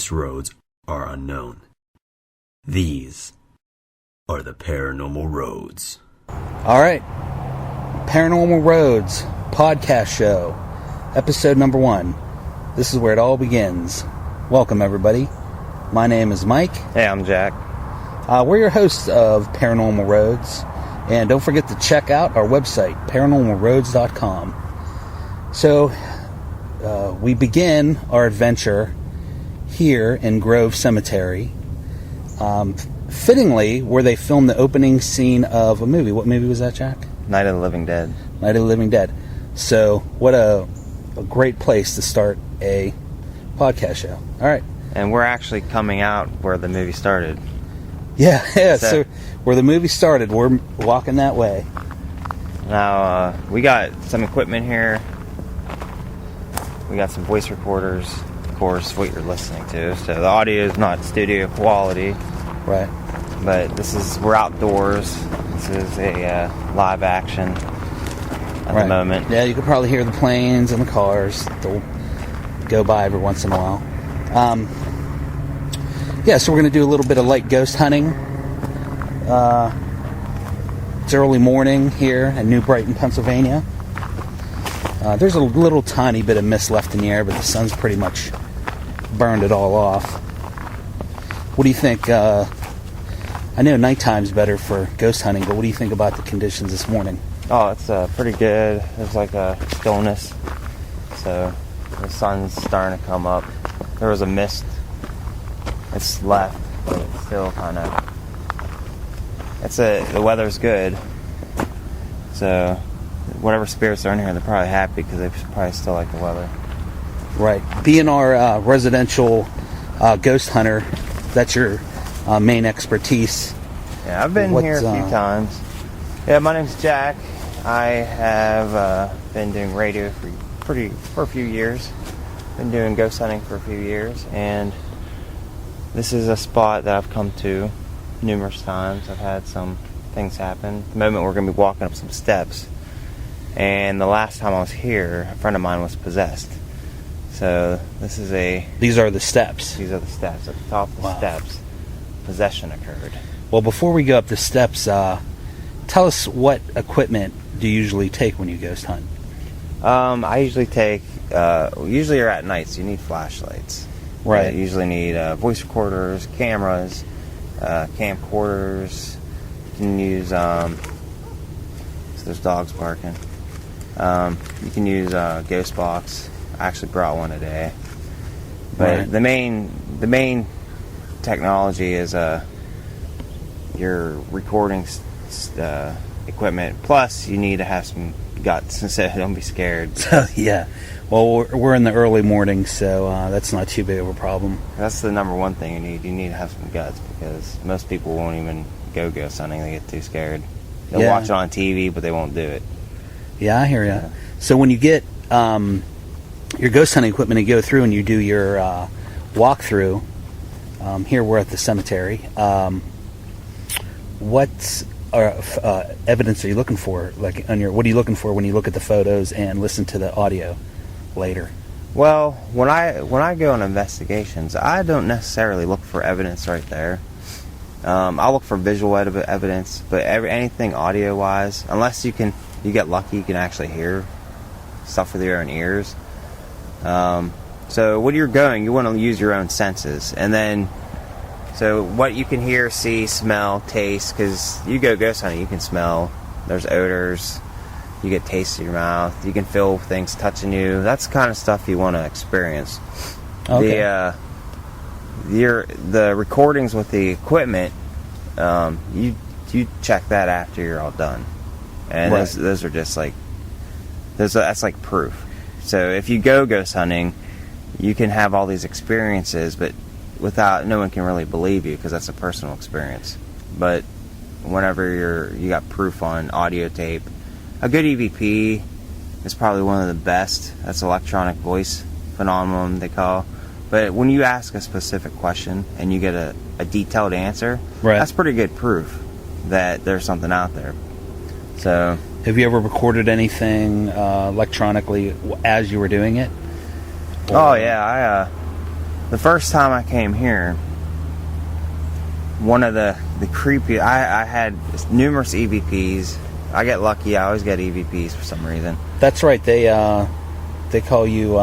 most roads are unknown. These are the Paranormal Roads. All right. Paranormal Roads podcast show, episode number 1. This is where it all begins. Welcome, everybody. My name is Mike. Hey, I'm Jack. We're your hosts of Paranormal Roads. And don't forget to check out our website, paranormalroads.com. So, we begin our adventure here in Grove Cemetery. Fittingly, where they filmed the opening scene of a movie. What movie was that, Jack? Night of the Living Dead. Night of the Living Dead. So, what a great place to start a podcast show. All right. And we're actually coming out where the movie started. Yeah. So where the movie started, we're walking that way. Now, we got some equipment here. We got some voice recorders, of course, what you're listening to. So the audio is not studio quality. Right. But we're outdoors. This is a live action at the moment. Yeah, you can probably hear the planes and the cars. They'll go by every once in a while. So we're going to do a little bit of light ghost hunting. It's early morning here in New Brighton, Pennsylvania. There's a little tiny bit of mist left in the air, but the sun's pretty much burned it all off. What do you think? I know nighttime's better for ghost hunting, but what do you think about the conditions this morning? Oh, it's pretty good. There's like a stillness. So the sun's starting to come up. There was a mist. It's left, but it's still kind of... the weather's good. So whatever spirits are in here, they're probably happy because they probably still like the weather. Right. Being our residential ghost hunter, that's your main expertise. Yeah, I've been here a few times. Yeah, my name's Jack. I have been doing radio for a few years. Been doing ghost hunting for a few years, and this is a spot that I've come to numerous times. I've had some things happen. At the moment, we're going to be walking up some steps, and the last time I was here, a friend of mine was possessed. So this is These are the steps. These are the steps. At the top of the steps, possession occurred. Well, before we go up the steps, tell us what equipment do you usually take when you ghost hunt? I usually take... usually you're at night, so you need flashlights. Right. You usually need voice recorders, cameras, camcorders. You can use... so there's dogs barking. You can use Ghost Box. I actually brought one today. But the main technology is your recording equipment. Plus, you need to have some guts, so don't be scared. Yeah. Well, we're in the early morning, so that's not too big of a problem. That's the number one thing you need. You need to have some guts, because most people won't even go ghost hunting. They get too scared. They'll watch it on TV, but they won't do it. Yeah, I hear you. Yeah. So when you get your ghost hunting equipment and go through and you do your walkthrough, here we're at the cemetery, what evidence are you looking for? What are you looking for when you look at the photos and listen to the audio later? Well, when I go on investigations, I don't necessarily look for evidence right there. I'll look for visual evidence, but anything audio-wise, unless you get lucky, you can actually hear stuff with your own ears. So when you're going, you want to use your own senses, and then so what you can hear, see, smell, taste, because you go ghost hunting, you can smell. There's odors. You get taste in your mouth. You can feel things touching you. That's the kind of stuff you want to experience. Okay. The recordings with the equipment, you check that after you're all done, and those are just like that's like proof. So if you go ghost hunting, you can have all these experiences, but no one can really believe you because that's a personal experience. But whenever you got proof on audio tape, a good EVP is probably one of the best. That's electronic voice phenomenon they call. But when you ask a specific question and you get a detailed answer, that's pretty good proof that there's something out there. So, have you ever recorded anything electronically as you were doing it? Oh yeah, the first time I came here, one of the creepy... I had numerous EVPs. I get lucky. I always get EVPs for some reason. That's right. They call you...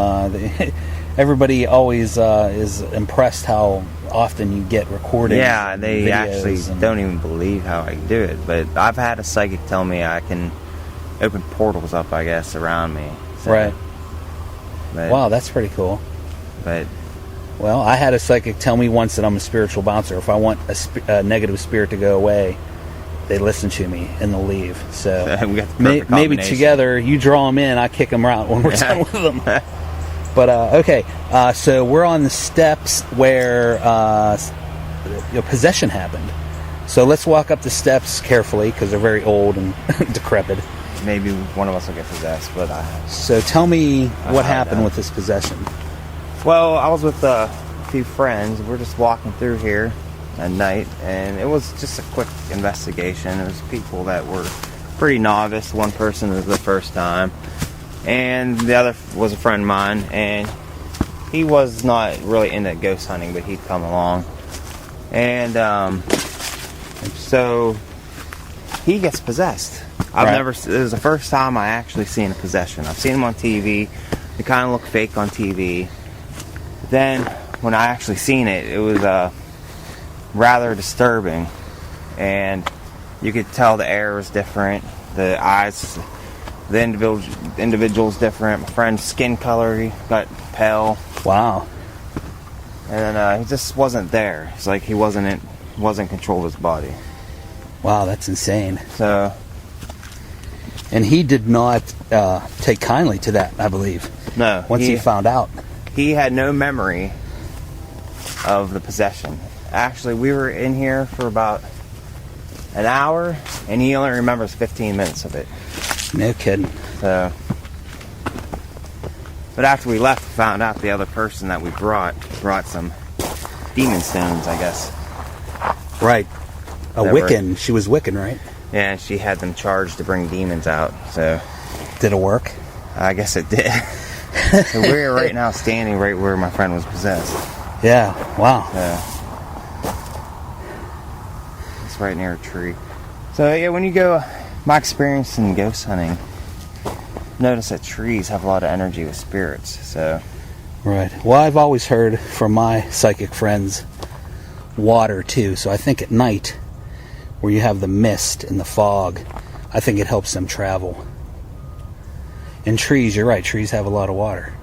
everybody always is impressed how often you get recordings. Yeah, they actually and don't even believe how I do it. But I've had a psychic tell me I can open portals up, I guess, around me. So, right. But, wow, that's pretty cool. But... Well, I had a psychic tell me once that I'm a spiritual bouncer. If I want a negative spirit to go away, they listen to me and they'll leave. So we got the perfect maybe combination. Together, you draw them in, I kick them out when we're done with them. But okay, so we're on the steps where possession happened. So let's walk up the steps carefully because they're very old and decrepit. Maybe one of us will get possessed, but So tell me what happened with this possession. Well, I was with a few friends. We're just walking through here at night, and it was just a quick investigation. It was people that were pretty novice. One person was the first time, and the other was a friend of mine, and he was not really into ghost hunting, but he'd come along. And so he gets possessed. It was the first time I actually seen a possession. I've seen them on TV. They kind of look fake on TV. Then, when I actually seen it, it was rather disturbing, and you could tell the air was different, the eyes, the individual's different. My friend's skin color, he got pale. Wow. And then he just wasn't there. It's like he wasn't in control of his body. Wow, that's insane. So, and he did not take kindly to that, I believe. No. Once he found out. He had no memory of the possession. Actually, we were in here for about an hour, and he only remembers 15 minutes of it. No kidding. So, but after we left, we found out the other person that we brought some demon stones, I guess. Right. A Wiccan. She was Wiccan, right? Yeah, she had them charged to bring demons out. So, did it work? I guess it did. So we're right now standing right where my friend was possessed. Yeah, wow. It's right near a tree. So yeah, when you go, my experience in ghost hunting, notice that trees have a lot of energy with spirits. So, right. Well, I've always heard from my psychic friends, water too. So I think at night, where you have the mist and the fog, I think it helps them travel. And trees, you're right, trees have a lot of water.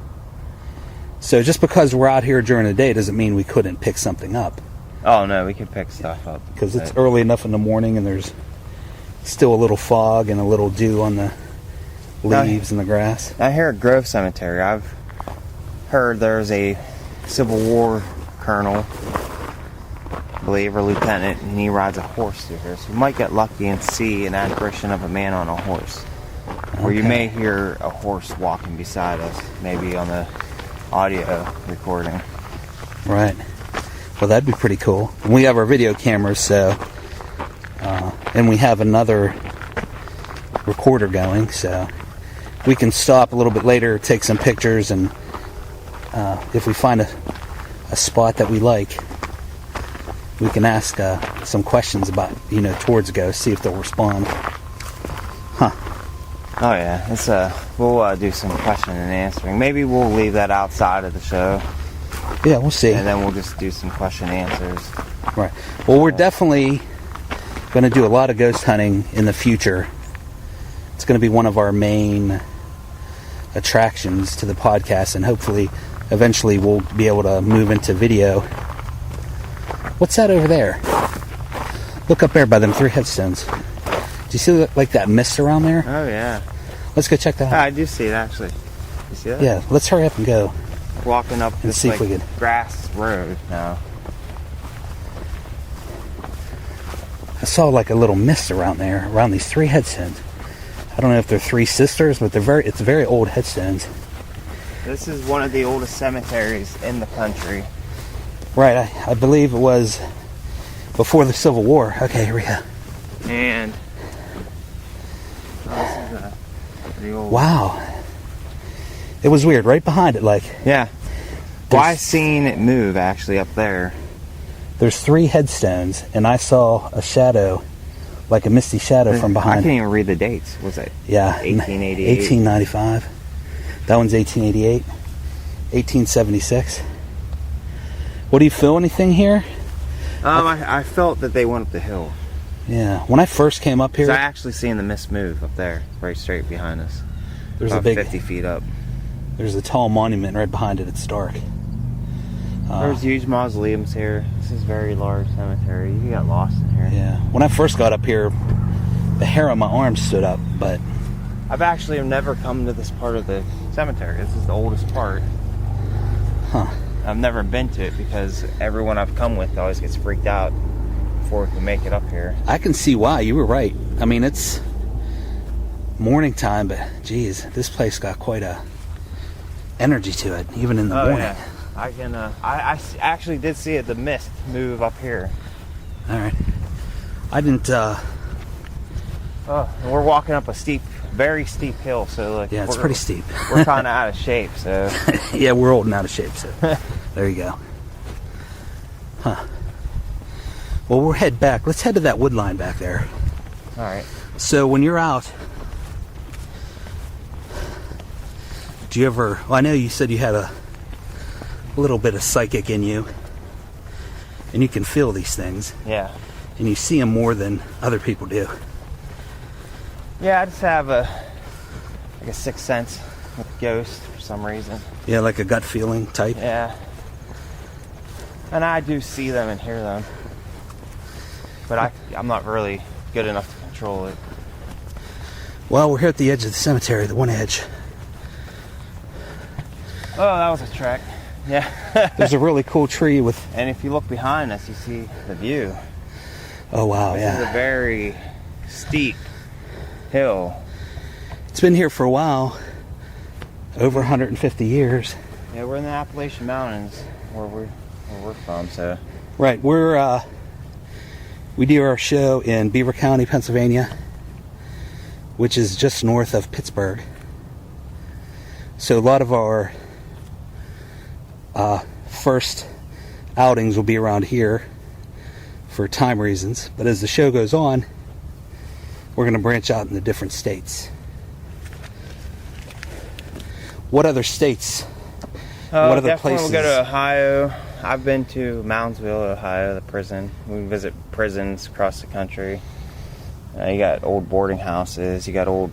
So just because we're out here during the day doesn't mean we couldn't pick something up. Oh no, we could pick stuff up. Because it's early enough in the morning and there's still a little fog and a little dew on the leaves and the grass. Now here at Grove Cemetery, I've heard there's a Civil War colonel, I believe, or lieutenant, and he rides a horse through here. So we might get lucky and see an apparition of a man on a horse. Or you may hear a horse walking beside us, maybe on the audio recording. Right. Well, that'd be pretty cool. And we have our video cameras, so... and we have another recorder going, so... we can stop a little bit later, take some pictures, and... if we find a spot that we like, we can ask some questions about, towards ghosts, see if they'll respond. Huh. Oh yeah, it's we'll do some question and answering. Maybe we'll leave that outside of the show. Yeah, we'll see. And then we'll just do some question and answers. Right. Well, we're definitely going to do a lot of ghost hunting in the future. It's going to be one of our main attractions to the podcast, and hopefully, eventually, we'll be able to move into video. What's that over there? Look up there by them 3 headstones. Do you see like that mist around there? Oh yeah. Let's go check that out. I do see it actually. You see that? Yeah, let's hurry up and go. Walking up and this see if we can... grass road now. I saw like a little mist around there, around these 3 headstones. I don't know if they're 3 sisters, but it's very old headstones. This is one of the oldest cemeteries in the country. Right, I believe it was before the Civil War. Okay, here we go. And this is a pretty old... Wow. It was weird, right behind it, like... Yeah. Well, I seen it move actually up there. There's 3 headstones, and I saw a shadow, like a misty shadow from behind. I can't even read the dates. What's that? Yeah, 1888. 1895. That one's 1888. 1876. What, do you feel anything here? I felt that they went up the hill. Yeah. When I first came up here, So I actually seen the mist move up there, right straight behind us. there's About a big, 50 feet up. there's a tall monument right behind it. It's dark. There's huge mausoleums here. This is a very large cemetery. You got lost in here. Yeah. When I first got up here, the hair on my arm stood up, but I've actually never come to this part of the cemetery. This is the oldest part. Huh. I've never been to it because everyone I've come with always gets freaked out before we can make it up here. I can see why. You were right. I mean, it's morning time, but geez, this place got quite a energy to it, even in the morning. Yeah. I can. I actually did see it. The mist move up here. All right. I didn't. And we're walking up a steep, very steep hill. So like, Yeah, it's pretty steep. We're kind of out of shape. So Yeah, we're old and out of shape. So there you go. Huh. Well, we'll head back. Let's head to that wood line back there. all right. So when you're out, do you ever? Well, I know you said you had a little bit of psychic in you, and you can feel these things, Yeah. and you see them more than other people do. Yeah, I just have like a sixth sense with ghosts for some reason. Yeah, like a gut feeling type. Yeah. And I do see them and hear them. But I'm not really good enough to control it. Well, we're here at the edge of the cemetery, the one edge. Oh, that was a trek. Yeah. There's a really cool tree with. And if you look behind us, you see the view. Oh wow, This is a yeah. very steep hill. It's been here for a while, over 150 years. Yeah, we're in the Appalachian Mountains, where we're from. So Right, we do our show in Beaver County, Pennsylvania, which is just north of Pittsburgh. So a lot of our first outings will be around here for time reasons. But as the show goes on, we're going to branch out into different states. What other states? What other definitely places? We'll go to Ohio. I've been to Moundsville, Ohio, the prison. We visit prisons across the country. You got old boarding houses. You got old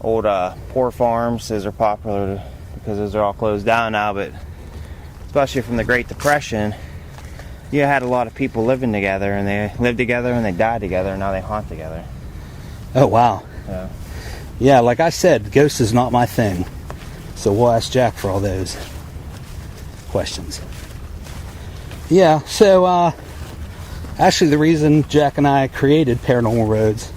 poor farms. Those are popular because those are all closed down now. But especially from the Great Depression, you had a lot of people living together, and they lived together and they died together, and now they haunt together. Oh wow. So, Yeah, like I said, ghosts is not my thing. So we'll ask Jack for all those questions. Yeah, so actually the reason Jack and I created Paranormal Roads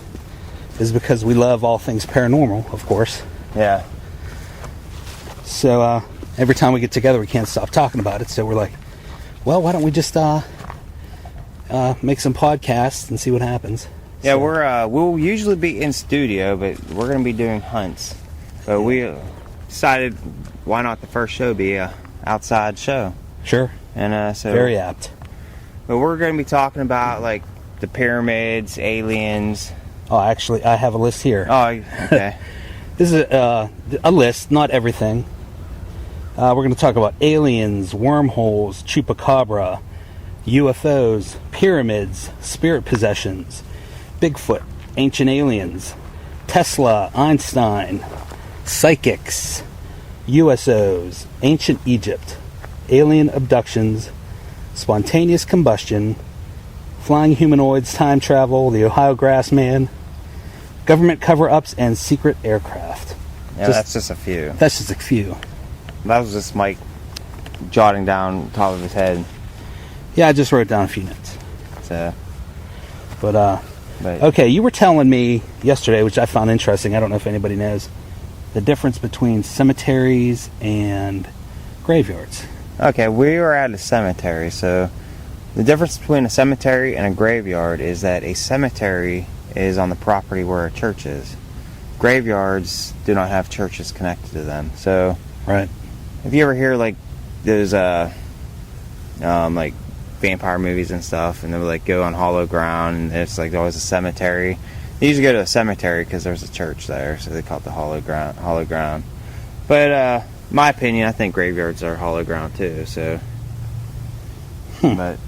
is because we love all things paranormal, of course. yeah. So every time we get together we can't stop talking about it. So we're like, well, why don't we just make some podcasts and see what happens. Yeah, So- we'll usually be in studio, but we're going to be doing hunts. But we decided, why not the first show be a outside show? Sure. And so Very apt. But we're going to be talking about like the pyramids, aliens. Oh, actually, I have a list here. Oh, okay. This is a list, not everything. We're going to talk about aliens, wormholes, chupacabra, UFOs, pyramids, spirit possessions, Bigfoot, ancient aliens, Tesla, Einstein, psychics, USOs, ancient Egypt, alien abductions, spontaneous combustion, flying humanoids, time travel, the Ohio Grassman, government cover-ups, and secret aircraft. Yeah, that's just a few. That's just a few. That was just Mike jotting down top of his head. Yeah, I just wrote down a few notes. So, But okay, you were telling me yesterday, which I found interesting. I don't know if anybody knows the difference between cemeteries and graveyards. Okay, we were at a cemetery. So, the difference between a cemetery and a graveyard is that a cemetery is on the property where a church is. Graveyards do not have churches connected to them. So, Right. if you ever hear like those like vampire movies and stuff, and they would like go on hollow ground, and it's like always a cemetery. They usually go to a cemetery because there's a church there, so they call it the hollow ground. But my opinion, I think graveyards are hollow ground too. So, but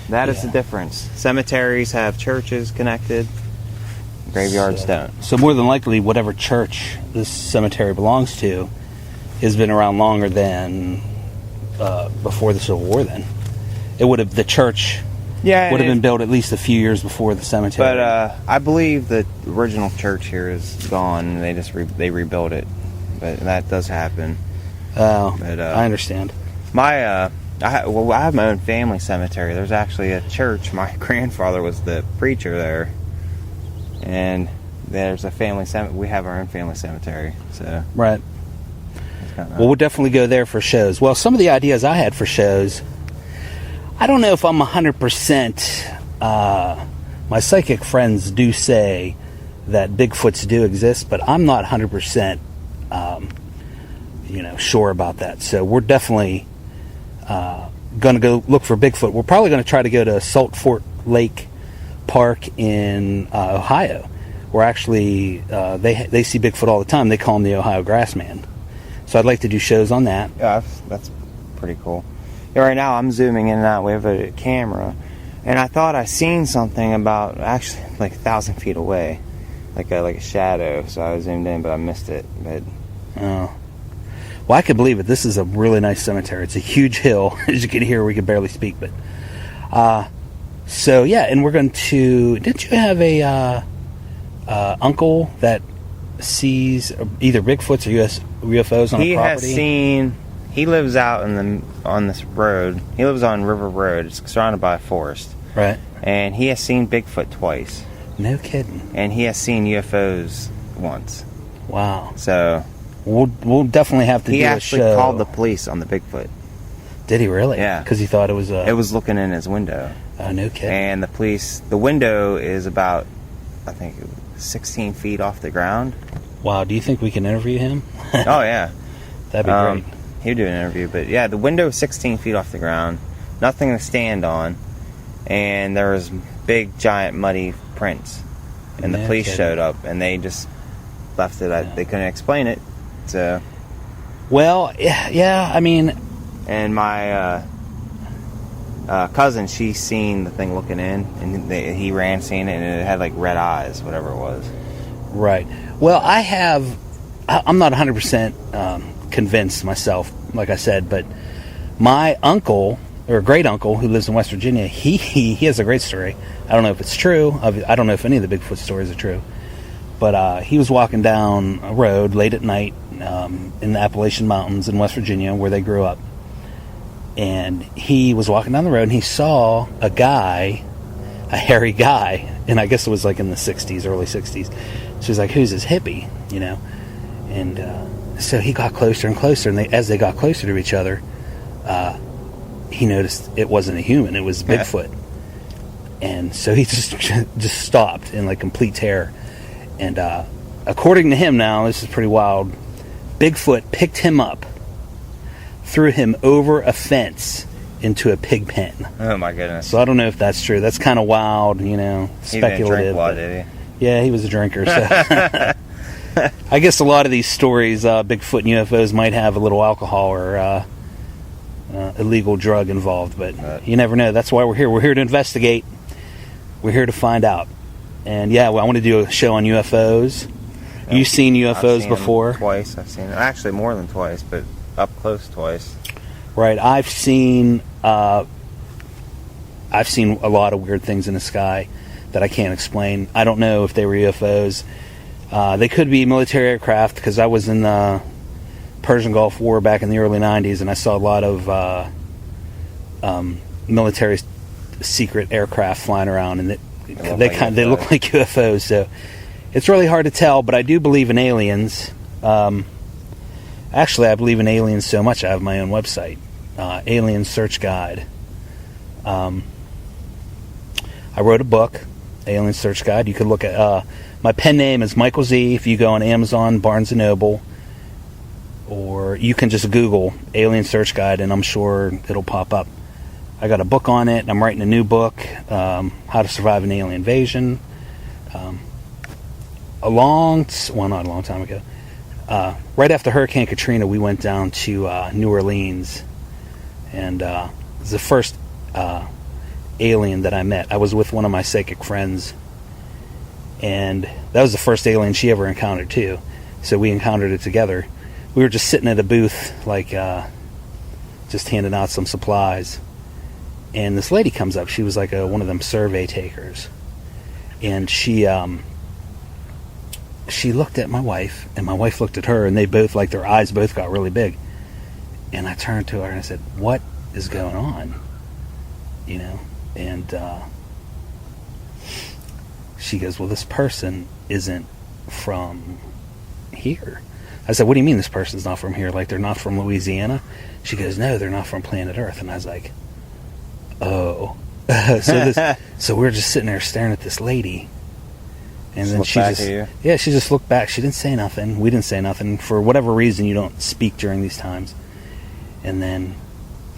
that is the difference. Cemeteries have churches connected. Graveyards don't. So more than likely, whatever church this cemetery belongs to has been around longer than before the Civil War. Then the church would have been built at least a few years before the cemetery. But I believe the original church here is gone, and they just they rebuilt it. But that does happen. Oh, but, I understand. I have my own family cemetery. There's actually a church. My grandfather was the preacher there, and there's a family cemetery. We have our own family cemetery. So right. Well, we'll definitely go there for shows. Well, some of the ideas I had for shows, I don't know if I'm 100%. My psychic friends do say that Bigfoots do exist, but I'm not 100%, sure about that. So we're definitely going to go look for Bigfoot. We're probably going to try to go to Salt Fort Lake Park in Ohio, where actually they see Bigfoot all the time. They call him the Ohio Grassman. So I'd like to do shows on that. Yeah, that's pretty cool. Yeah, right now I'm zooming in and out. We have a camera, and I thought I seen something about actually like 1,000 feet away, like a shadow. So I zoomed in, but I missed it. But well, I can believe it. This is a really nice cemetery. It's a huge hill, as you can hear. We can barely speak, but so yeah. And we're going to. Didn't you have a uncle that sees either Bigfoots or UFOs on a property? He lives out on this road. He lives on River Road. It's surrounded by a forest. Right. And he has seen Bigfoot twice. No kidding. And he has seen UFOs once. Wow. So we'll definitely have to do a show. He actually called the police on the Bigfoot. Did he really? Yeah. Because he thought it was It was looking in his window. Oh, no kidding. And the window is about, I think, 16 feet off the ground. Wow. Do you think we can interview him? Oh, yeah. That'd be great. He'd do an interview. But, yeah, the window is 16 feet off the ground. Nothing to stand on. And there was big, giant, muddy prints. And the police showed up, and they just left it. They couldn't explain it. So. Well, yeah, I mean. And my cousin, she seen the thing looking in, and he ran seeing it, and it had like red eyes, whatever it was. Right. Well, I'm not 100% convinced myself, like I said, but my uncle, or great uncle, who lives in West Virginia, he has a great story. I don't know if it's true. I don't know if any of the Bigfoot stories are true. But he was walking down a road late at night in the Appalachian Mountains in West Virginia, where they grew up. And he was walking down the road, and he saw a hairy guy, and I guess it was like in the 60s, early 60s. So he's like, who's this hippie, And so he got closer and closer, and as they got closer to each other, he noticed it wasn't a human, it was Bigfoot. And so he just stopped in like complete terror. And according to him now, this is pretty wild, Bigfoot picked him up, threw him over a fence into a pig pen. Oh my goodness. So I don't know if that's true. That's kind of wild, speculative. He didn't drink a lot, did he? Yeah, he was a drinker. So I guess a lot of these stories, Bigfoot and UFOs, might have a little alcohol or illegal drug involved, but you never know. That's why we're here. We're here to investigate. We're here to find out. And yeah, I want to do a show on UFOs. You've seen UFOs before? Twice. I've seen them. Actually, more than twice, but up close twice. Right. I've seen a lot of weird things in the sky that I can't explain. I don't know if they were UFOs. They could be military aircraft, because I was in the Persian Gulf War back in the early 90s, and I saw a lot of military secret aircraft flying around, and they look like UFOs. So it's really hard to tell, but I do believe in aliens. Actually, I believe in aliens so much I have my own website, Alien Search Guide. I wrote a book, Alien Search Guide. You could look at my pen name is Michael Z. If you go on Amazon, Barnes & Noble, or you can just Google Alien Search Guide, and I'm sure it'll pop up. I got a book on it. I'm writing a new book, How to Survive an Alien Invasion. Not a long time ago. Right after Hurricane Katrina, we went down to New Orleans, and it was the first alien that I met. I was with one of my psychic friends, and that was the first alien she ever encountered too. So we encountered it together. We were just sitting at a booth, like just handing out some supplies, and this lady comes up. She was like one of them survey takers, and she looked at my wife, and my wife looked at her, and they both, like, their eyes both got really big. And I turned to her and I said, "What is going on?" You know, and she goes, "Well, this person isn't from here." I said, "What do you mean this person's not from here? Like, they're not from Louisiana?" She goes, "No, they're not from planet Earth." And I was like, "Oh." So we were just sitting there staring at this lady. And then she just looked back. She didn't say nothing. We didn't say nothing. For whatever reason, you don't speak during these times. And then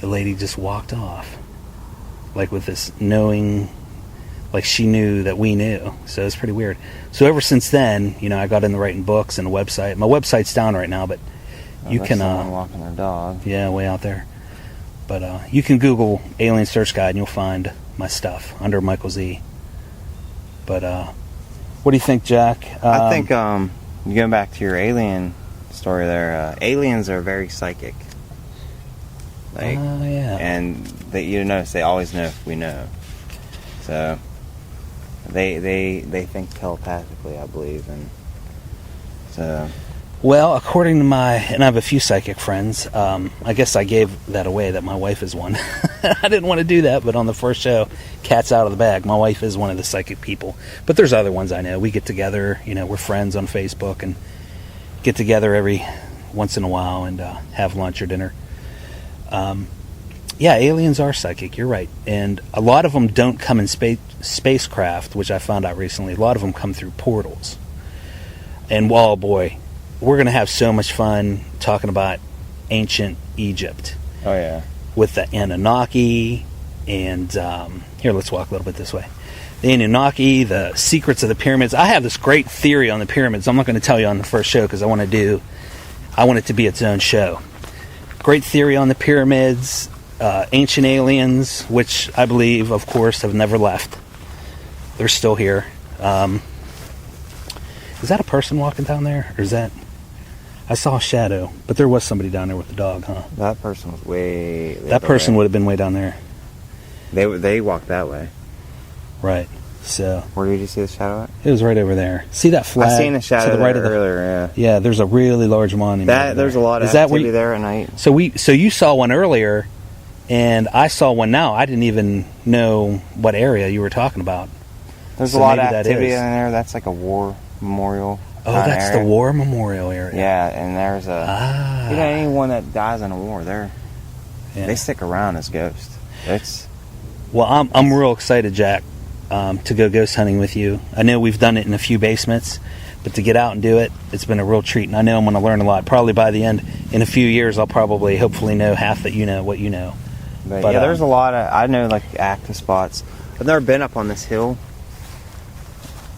the lady just walked off, like with this knowing, like she knew that we knew. So it's pretty weird. So ever since then, you know, I got into writing books and a website. My website's down right now, but you can walking their dog. Yeah, way out there. But you can Google Alien Search Guide and you'll find my stuff under Michael Z. But what do you think, Jack? I think going back to your alien story there, aliens are very psychic. Like, yeah. And you notice they always know if we know. So they think telepathically, I believe, and so. Well, according to and I have a few psychic friends. I guess I gave that away that my wife is one. I didn't want to do that, but on the first show, cat's out of the bag. My wife is one of the psychic people. But there's other ones I know. We get together, you know, we're friends on Facebook and get together every once in a while and have lunch or dinner. Yeah, aliens are psychic, you're right. And a lot of them don't come in spacecraft, which I found out recently. A lot of them come through portals. And, oh boy, we're going to have so much fun talking about ancient Egypt. Oh, yeah. With the Anunnaki, and here, let's walk a little bit this way. The Anunnaki, the secrets of the pyramids. I have this great theory on the pyramids. I'm not going to tell you on the first show because I want it to be its own show. Great theory on the pyramids, ancient aliens, which I believe, of course, have never left. They're still here. Is that a person walking down there, or is that? I saw a shadow, but there was somebody down there with the dog, huh? That person was way. That person would have been way down there. They walked that way. Right. So. Where did you see the shadow at? It was right over there. See that flag? I seen a shadow to the right there earlier. Yeah. Yeah. There's a really large monument. There's a lot of activity there at night. So you saw one earlier, and I saw one now. I didn't even know what area you were talking about. There's a lot of activity in there. That's like a war memorial. Oh, that's the war memorial area. Yeah, and there's anyone that dies in a war, they stick around as ghosts. Well, I'm real excited, Jack, to go ghost hunting with you. I know we've done it in a few basements, but to get out and do it, it's been a real treat. And I know I'm going to learn a lot. Probably by the end, in a few years, I'll hopefully know half that you know what you know. But yeah, there's a lot of, I know, like, active spots. I've never been up on this hill.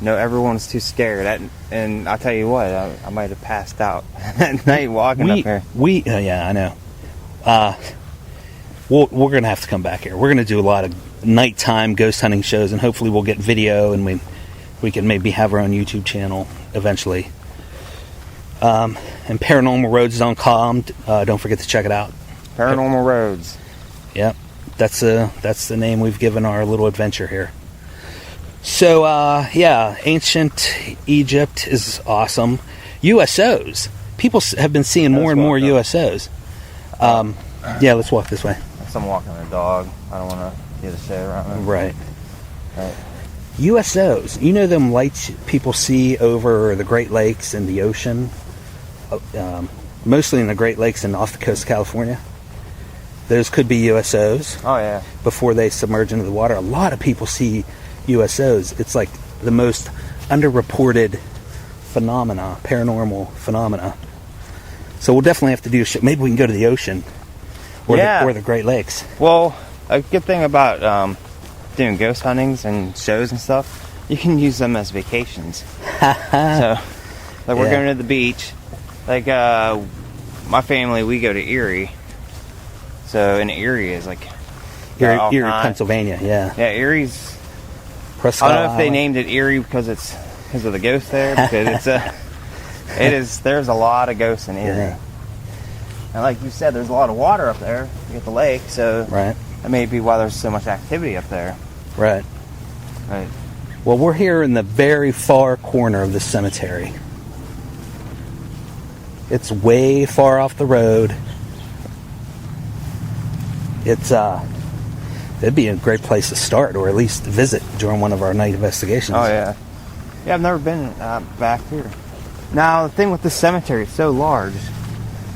No, everyone's too scared. And I'll tell you what, I might have passed out at night walking up here. Yeah, I know. We're going to have to come back here. We're going to do a lot of nighttime ghost hunting shows, and hopefully we'll get video, and we can maybe have our own YouTube channel eventually. And Paranormal Roads is on Com. Don't forget to check it out. Paranormal Roads. Yep, that's the name we've given our little adventure here. So, ancient Egypt is awesome. USOs. People have been seeing more and more USOs. Yeah, let's walk this way. I'm walking a dog. I don't want to get a show around them. Right. USOs. You know them lights people see over the Great Lakes and the ocean? Mostly in the Great Lakes and off the coast of California. Those could be USOs. Oh, yeah. Before they submerge into the water. A lot of people see USOs. It's like the most underreported paranormal phenomena. So we'll definitely have to do a show. Maybe we can go to the ocean or, or the Great Lakes. Well, a good thing about doing ghost huntings and shows and stuff, you can use them as vacations. So, like we're going to the beach. Like my family, we go to Erie. So, and Erie is like Erie, Pennsylvania. Yeah. Yeah, Erie's. Prescott I don't know if they Island. named it Erie because of the ghost there, because there's a lot of ghosts in Erie. Yeah. And like you said, there's a lot of water up there. You get the lake, so Right. that may be why there's so much activity up there. Right. Right. Well, we're here in the very far corner of the cemetery. It's way far off the road. It's it'd be a great place to start, or at least visit during one of our night investigations. Oh yeah. Yeah, I've never been back here. Now the thing with this cemetery, it's so large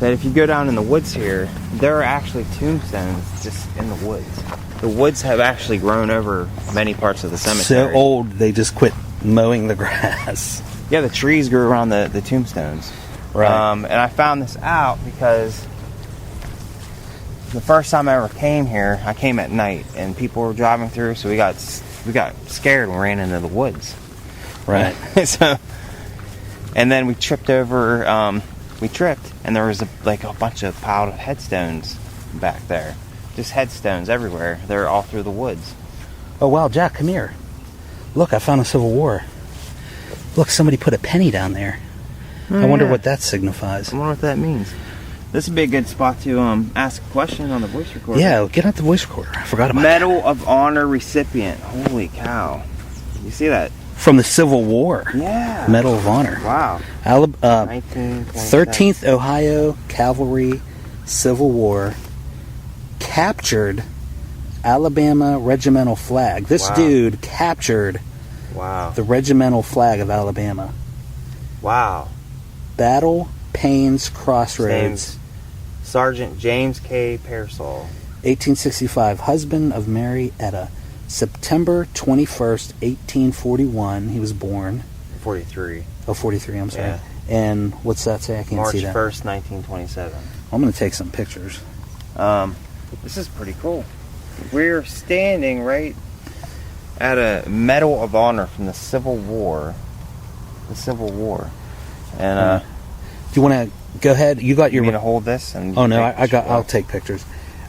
that if you go down in the woods here, there are actually tombstones just in the woods. The woods have actually grown over many parts of the cemetery. So old, they just quit mowing the grass. Yeah, the trees grew around the tombstones. Right. And I found this out because the first time I ever came here, I came at night, and people were driving through, so we got scared and ran into the woods. Right. So, and then we tripped over. We tripped, and there was a bunch of piled headstones back there. Just headstones everywhere. They're all through the woods. Oh wow, Jack, come here. Look, I found a Civil War. Look, somebody put a penny down there. I wonder what that signifies. I wonder what that means. This would be a good spot to ask a question on the voice recorder. Yeah, get out the voice recorder. I forgot about that. Medal of Honor recipient. Holy cow. You see that? From the Civil War. Yeah. Medal of Honor. Wow. 13th Ohio Cavalry Civil War. Captured Alabama regimental flag. This dude captured the regimental flag of Alabama. Wow. Battle Payne's Crossroads. Sergeant James K. Pearsall. 1865. Husband of Mary Etta. September 21st, 1841. He was born. 43. Oh, 43, I'm sorry. Yeah. And what's that say? I can't March see that. 1st, 1927. I'm going to take some pictures. This is pretty cool. We're standing right at a Medal of Honor from the Civil War. The Civil War. And do you want to go ahead? You got your. You want me to hold this? And oh no, I'll take pictures.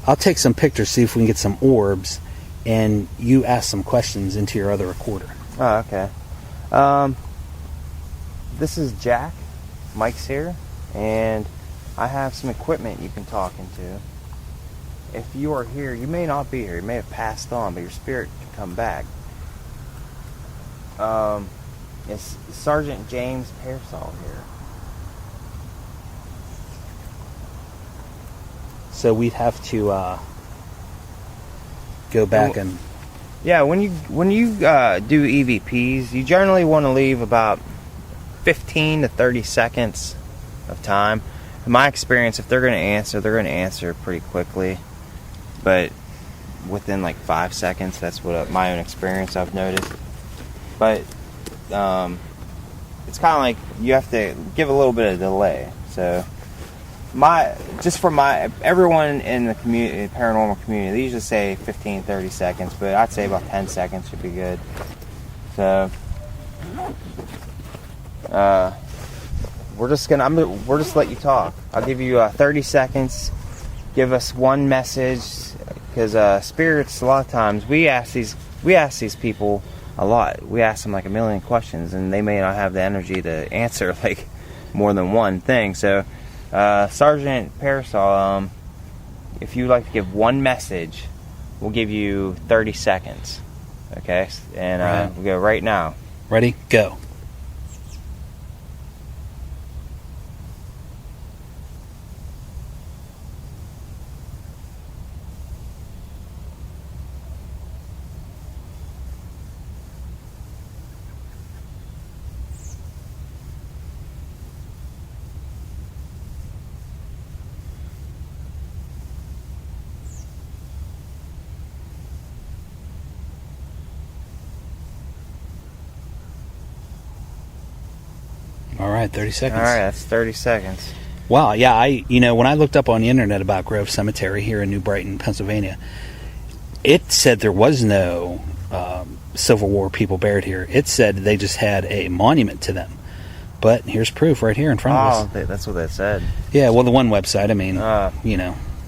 I'll take some pictures. See if we can get some orbs, and you ask some questions into your other recorder. Oh, okay. This is Jack. Mike's here, and I have some equipment you can talk into. If you are here, you may not be here. You may have passed on, but your spirit can come back. It's Sergeant James Pearsall here. So we'd have to go back and. Yeah, when you do EVPs, you generally want to leave about 15 to 30 seconds of time. In my experience, if they're going to answer pretty quickly. But within like 5 seconds, that's what my own experience I've noticed. But it's kind of like you have to give a little bit of delay. So everyone in the community, paranormal community, they usually say 15, 30 seconds, but I'd say about 10 seconds should be good. So we're just let you talk. I'll give you 30 seconds. Give us one message, because spirits, a lot of times we ask these people a lot. We ask them like a million questions, and they may not have the energy to answer like more than one thing. So Sergeant Pearsall, if you'd like to give one message, we'll give you 30 seconds. Okay? And we'll go right now. Ready? Go. All right, 30 seconds. All right, that's 30 seconds. Wow, yeah, when I looked up on the internet about Grove Cemetery here in New Brighton, Pennsylvania, it said there was no Civil War people buried here. It said they just had a monument to them. But here's proof right here in front of us. That's what they said. Yeah, well, the one website,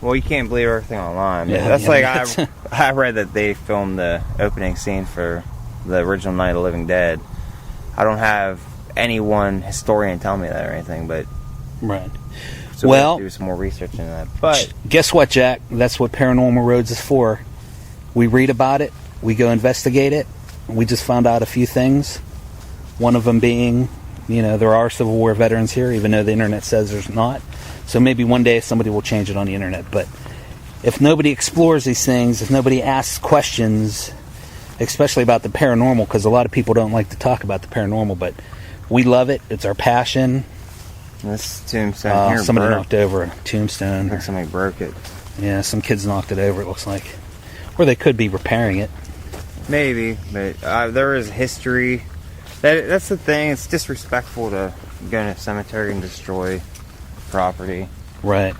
Well, you can't believe everything online. Yeah, That's yeah, I read that they filmed the opening scene for the original Night of the Living Dead. I don't have anyone historian tell me that or anything, but right. So we'll do some more research into that. But guess what, Jack? That's what Paranormal Roads is for. We read about it. We go investigate it. We just found out a few things. One of them being, there are Civil War veterans here, even though the internet says there's not. So maybe one day somebody will change it on the internet. But if nobody explores these things, if nobody asks questions, especially about the paranormal, because a lot of people don't like to talk about the paranormal, but we love it. It's our passion. This tombstone here somebody knocked over a tombstone. I think somebody broke it. Yeah, some kids knocked it over, it looks like. Or they could be repairing it. Maybe, but there is history. That's the thing. It's disrespectful to go in a cemetery and destroy property. Right.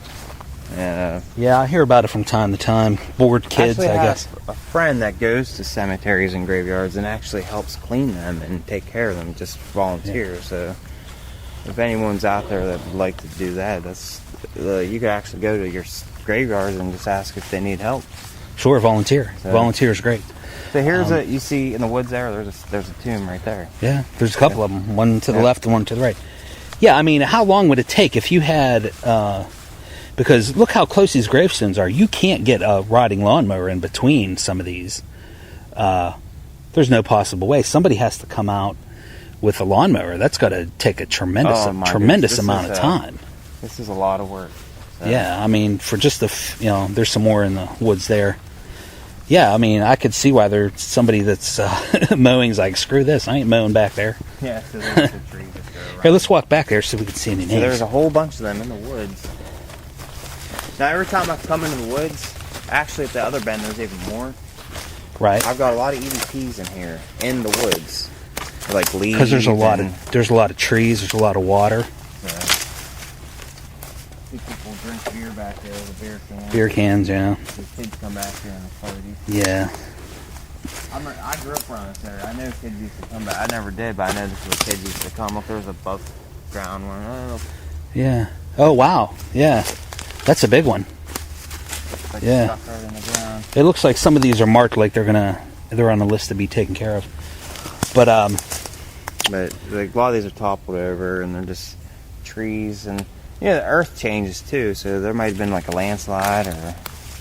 Yeah, I hear about it from time to time. Bored kids, I guess. A friend that goes to cemeteries and graveyards and actually helps clean them and take care of them, just volunteer. Yeah. So if anyone's out there that would like to do that, you could actually go to your graveyards and just ask if they need help. Sure, volunteer. So, volunteer is great. So here's you see in the woods there's a tomb right there. Yeah, there's a couple of them. One to the left and one to the right. Yeah, I mean, how long would it take if you had... because look how close these gravestones are. You can't get a riding lawnmower in between some of these. There's no possible way. Somebody has to come out with a lawnmower. That's got to take a tremendous amount of time. This is a lot of work. So. Yeah, I mean, for just there's some more in the woods there. Yeah, I mean, I could see why there's somebody that's mowing's like, screw this, I ain't mowing back there. Yeah, so there's the trees that go around. Here, let's walk back there so we can see any names. So there's a whole bunch of them in the woods. Now, every time I come into the woods, actually at the other bend, there's even more. Right. I've got a lot of EVPs in here, in the woods. Like leaves. Because there's a lot of trees, there's a lot of water. Yeah. See people drink beer back there with beer cans. Beer cans, yeah. The kids come back here and party. Yeah. I grew up around this area. I know kids used to come back. I never did, but I know this is where kids used to come. If there was a above ground one. I don't know. Yeah. Oh, wow. Yeah. That's a big one. Like yeah. Stuck right in the ground. It looks like some of these are marked like they're on the list to be taken care of. But like, a lot of these are toppled over and they're just trees and the earth changes too, so there might have been like a landslide or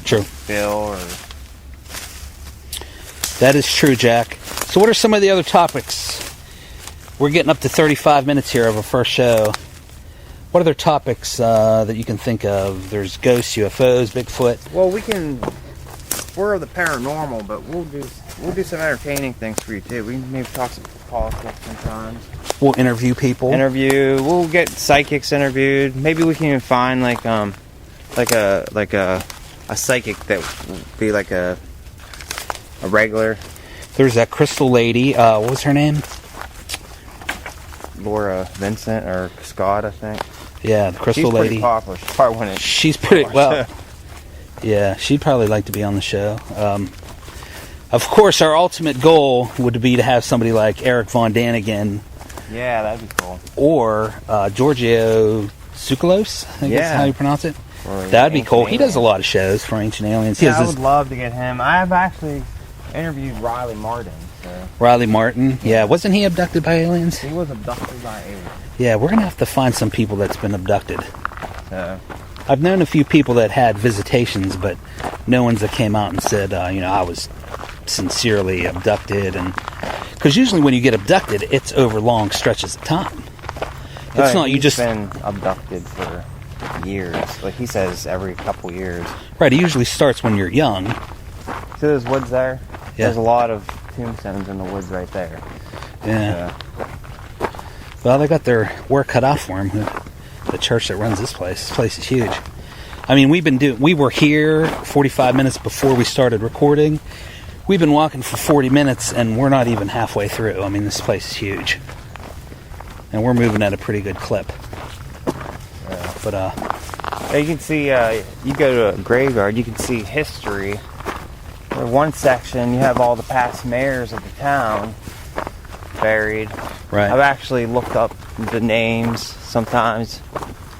true spill or. That is true, Jack. So what are some of the other topics? We're getting up to 35 minutes here of our first show. What other topics that you can think of? There's ghosts, UFOs, Bigfoot. Well, we're the paranormal, but we'll do some entertaining things for you too. We can maybe talk some politics sometimes. We'll interview people. We'll get psychics interviewed. Maybe we can even find like a psychic that would be like a regular. There's that crystal lady. What was her name? Laura Vincent or Scott, I think. Yeah, the crystal lady. She's pretty popular. She's probably one of She's pretty well. Yeah, she'd probably like to be on the show. Of course, our ultimate goal would be to have somebody like Eric Von Daniken. Yeah, that'd be cool. Or Giorgio Tsoukalos, I think that's how you pronounce it. That'd be cool. He does a lot of shows for Ancient Aliens. I would love to get him. I've actually interviewed Riley Martin. So. Riley Martin, yeah. Wasn't he abducted by aliens? He was abducted by aliens. Yeah, we're going to have to find some people that's been abducted. So. I've known a few people that had visitations, but no ones that came out and said, I was sincerely abducted. And because usually when you get abducted, it's over long stretches of time. It's not you just been abducted for years. Like he says, every couple years. Right. It usually starts when you're young. See those woods there? Yeah. There's a lot of tombstones in the woods right there. Yeah. Well, they got their work cut out for them. The church that runs this place. This place is huge. I mean, we were here 45 minutes before we started recording. We've been walking for 40 minutes, and we're not even halfway through. I mean, this place is huge. And we're moving at a pretty good clip. Yeah. You can see, you go to a graveyard, you can see history. In one section, you have all the past mayors of the town buried. Right. I've actually looked up the names sometimes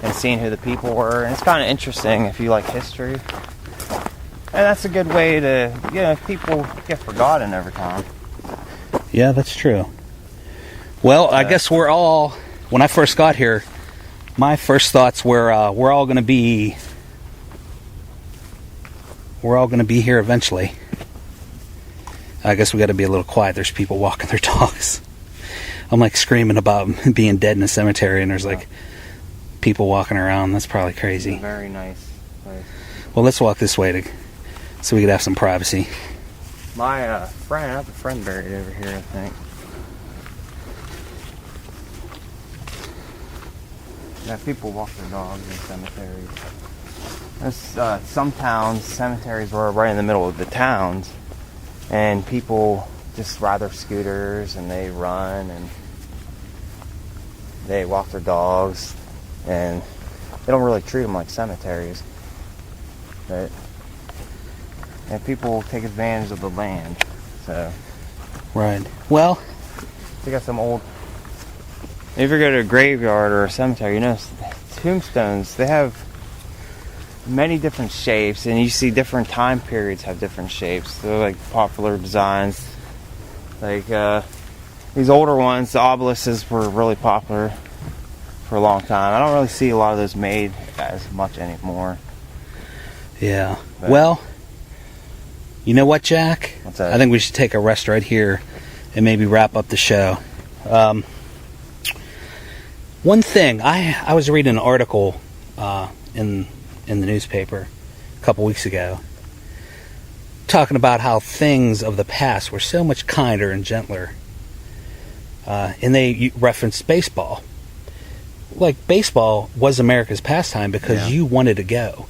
and seen who the people were, and it's kind of interesting if you like history. And that's a good way to, people get forgotten over time. Yeah, that's true. Well, I guess we're all, when I first got here, my first thoughts were we're all going to be here eventually. I guess we got to be a little quiet. There's people walking their dogs. I'm like screaming about being dead in a cemetery, and there's like people walking around. That's probably crazy. It's a very nice place. Well, let's walk this way so we could have some privacy. My friend, I have a friend buried over here, I think. Yeah, people walk their dogs in cemeteries. There's some towns, cemeteries were right in the middle of the towns, and people just ride their scooters and they run and they walk their dogs, and they don't really treat them like cemeteries. But and people take advantage of the land. So right. Well, they got some old. If you go to a graveyard or a cemetery, tombstones, they have many different shapes, and you see different time periods have different shapes. They're like popular designs. Like these older ones, the obelisks were really popular for a long time. I don't really see a lot of those made as much anymore. Yeah. But, well, you know what, Jack? What's that? I think we should take a rest right here and maybe wrap up the show. One thing, I was reading an article in the newspaper a couple weeks ago talking about how things of the past were so much kinder and gentler. And they referenced baseball. Like, baseball was America's pastime because you wanted to go.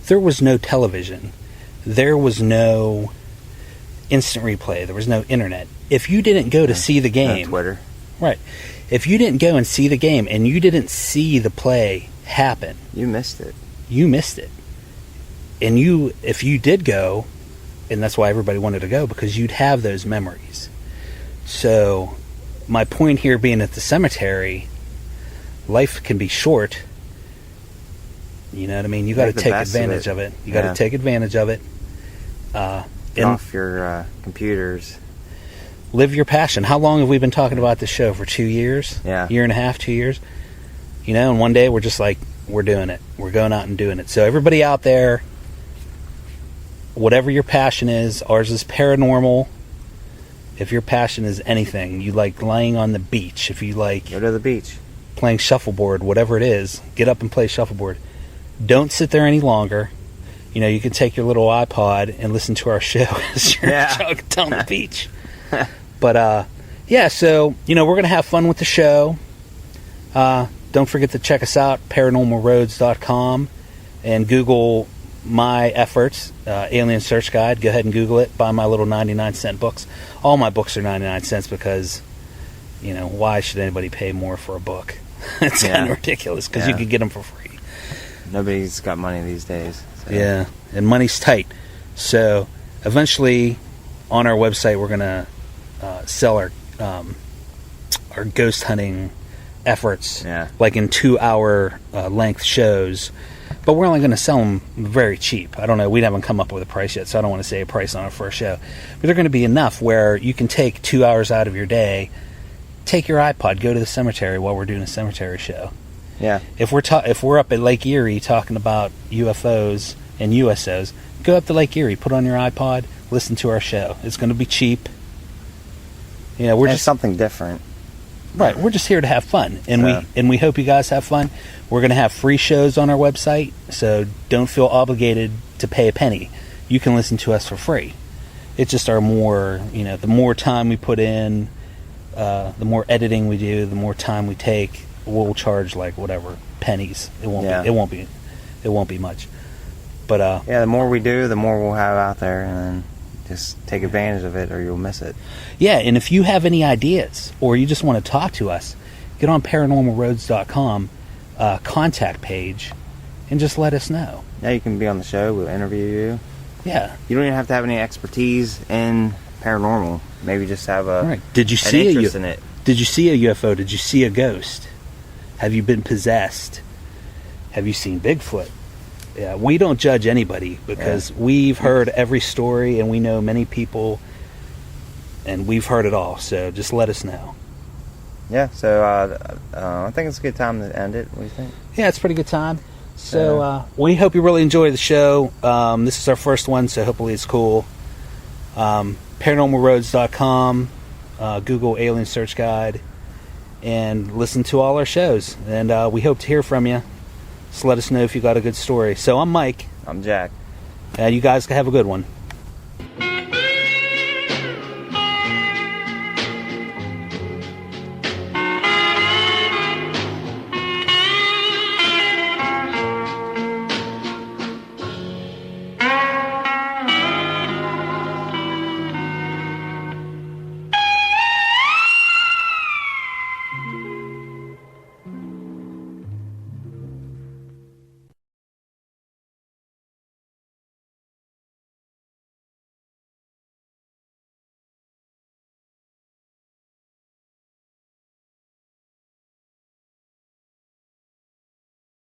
There was no television. There was no instant replay. There was no internet. If you didn't go to see the game... No Twitter. Right. If you didn't go and see the game and you didn't see the play happen... You missed it. You missed it. And if you did go, and that's why everybody wanted to go, because you'd have those memories. So, my point here being at the cemetery, life can be short. You know what I mean? You got to take advantage of it. You got to take advantage of it. Get off your computers. Live your passion. How long have we been talking about this show? For 2 years? Yeah. Year and a half, 2 years? And one day we're just like, we're doing it. We're going out and doing it. So everybody out there, whatever your passion is, ours is paranormal. If your passion is anything, you like lying on the beach, if you like... Go to the beach. Playing shuffleboard, whatever it is, get up and play shuffleboard. Don't sit there any longer. You can take your little iPod and listen to our show as you're jogging down the beach. But, so, we're going to have fun with the show. Don't forget to check us out, paranormalroads.com, and Google my efforts, Alien Search Guide. Go ahead and Google it. Buy my little 99-cent books. All my books are 99 cents because, why should anybody pay more for a book? It's kind of ridiculous because you can get them for free. Nobody's got money these days. So. Yeah, and money's tight. So, eventually, on our website, we're going to sell our ghost hunting efforts, like in 2-hour length shows, but we're only going to sell them very cheap. I don't know, we haven't come up with a price yet, so I don't want to say a price on our first show, but they're going to be enough where you can take 2 hours out of your day, take your iPod, go to the cemetery while we're doing a cemetery show. If we're up at Lake Erie talking about UFOs and USOs, go up to Lake Erie, put on your iPod, listen to our show. It's going to be cheap. We're just something different. Right, we're just here to have fun, and we hope you guys have fun. We're going to have free shows on our website, so don't feel obligated to pay a penny. You can listen to us for free. It's just the more time we put in, the more editing we do, the more time we take, we'll charge like whatever pennies. It won't be much. But the more we do, the more we'll have out there, and then just take advantage of it or you'll miss it. Yeah, and if you have any ideas or you just want to talk to us, get on paranormalroads.com contact page and just let us know. Yeah, you can be on the show. We'll interview you. Yeah. You don't even have to have any expertise in paranormal. Maybe just have a Right. Did you an see interest in it. Did you see a UFO? Did you see a ghost? Have you been possessed? Have you seen Bigfoot? Yeah, we don't judge anybody because we've heard every story and we know many people and we've heard it all. So just let us know. Yeah, so I think it's a good time to end it. What do you think? Yeah, it's a pretty good time. So we hope you really enjoy the show. This is our first one, so hopefully it's cool. ParanormalRoads.com, Google Alien Search Guide, and listen to all our shows. And we hope to hear from you. So let us know if you got a good story. So I'm Mike. I'm Jack. You guys have a good one.